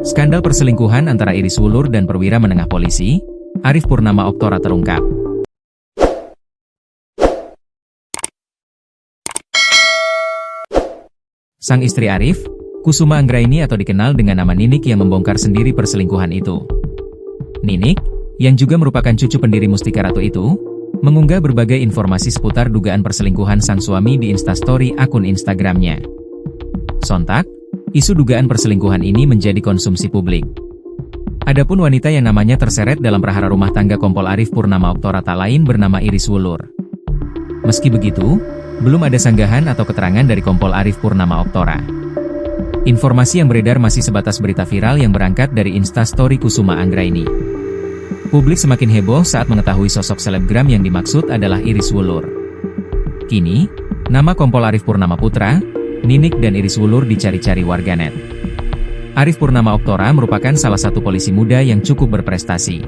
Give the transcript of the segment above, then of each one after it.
Skandal perselingkuhan antara Iris Wulur dan perwira menengah polisi, Arif Purnama Oktora terungkap. Sang istri Arif, Kusuma Anggraini atau dikenal dengan nama Ninik yang membongkar sendiri perselingkuhan itu. Ninik, yang juga merupakan cucu pendiri Mustika Ratu itu, mengunggah berbagai informasi seputar dugaan perselingkuhan sang suami di Instastory akun Instagramnya. Sontak, isu dugaan perselingkuhan ini menjadi konsumsi publik. Adapun wanita yang namanya terseret dalam prahara rumah tangga Kompol Arif Purnama Oktora tak lain bernama Iris Wulur. Meski begitu, belum ada sanggahan atau keterangan dari Kompol Arif Purnama Oktora. Informasi yang beredar masih sebatas berita viral yang berangkat dari Instastory Kusuma Anggraini. Publik semakin heboh saat mengetahui sosok selebgram yang dimaksud adalah Iris Wulur. Kini, nama Kompol Arif Purnama Putra, Ninik dan Iris Wulur dicari-cari warganet. Arif Purnama Oktora merupakan salah satu polisi muda yang cukup berprestasi.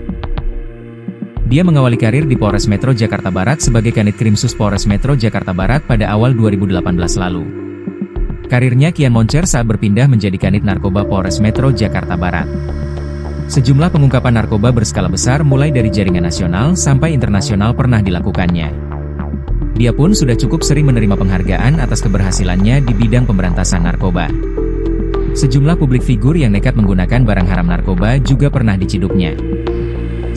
Dia mengawali karir di Polres Metro Jakarta Barat sebagai Kanit Krimsus Polres Metro Jakarta Barat pada awal 2018 lalu. Karirnya kian moncer saat berpindah menjadi Kanit Narkoba Polres Metro Jakarta Barat. Sejumlah pengungkapan narkoba berskala besar mulai dari jaringan nasional sampai internasional pernah dilakukannya. Dia pun sudah cukup sering menerima penghargaan atas keberhasilannya di bidang pemberantasan narkoba. Sejumlah publik figur yang nekat menggunakan barang haram narkoba juga pernah diciduknya.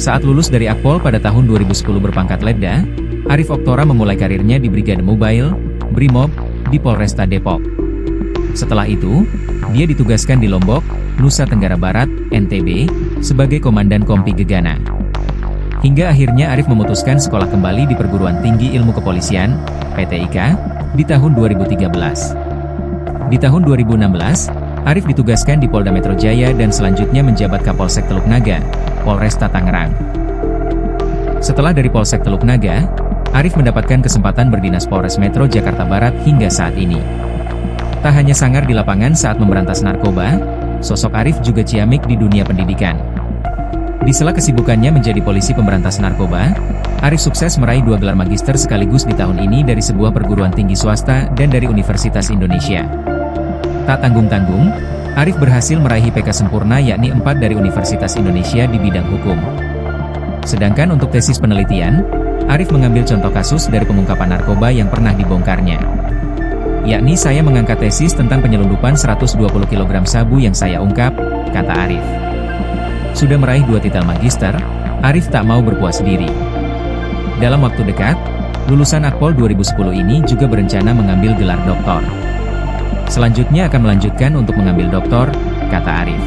Saat lulus dari Akpol pada tahun 2010 berpangkat Letda, Arif Oktora memulai karirnya di Brigade Mobile, Brimob, di Polresta Depok. Setelah itu, dia ditugaskan di Lombok, Nusa Tenggara Barat, NTB, sebagai Komandan Kompi Gegana. Hingga akhirnya Arif memutuskan sekolah kembali di Perguruan Tinggi Ilmu Kepolisian, PTIK, di tahun 2013. Di tahun 2016, Arif ditugaskan di Polda Metro Jaya dan selanjutnya menjabat Kapolsek Teluk Naga, Polresta Tangerang. Setelah dari Polsek Teluk Naga, Arif mendapatkan kesempatan berdinas Polres Metro Jakarta Barat hingga saat ini. Tak hanya sangar di lapangan saat memberantas narkoba, sosok Arif juga ciamik di dunia pendidikan. Di sela kesibukannya menjadi polisi pemberantas narkoba, Arif sukses meraih 2 gelar magister sekaligus di tahun ini dari sebuah perguruan tinggi swasta dan dari Universitas Indonesia. Tak tanggung-tanggung, Arif berhasil meraih IPK sempurna yakni 4 dari Universitas Indonesia di bidang hukum. Sedangkan untuk tesis penelitian, Arif mengambil contoh kasus dari pengungkapan narkoba yang pernah dibongkarnya. Yakni saya mengangkat tesis tentang penyelundupan 120 kg sabu yang saya ungkap, kata Arif. Sudah meraih 2 titel magister, Arif tak mau berpuas diri. Dalam waktu dekat, lulusan Akpol 2010 ini juga berencana mengambil gelar doktor. Selanjutnya akan melanjutkan untuk mengambil doktor, kata Arif.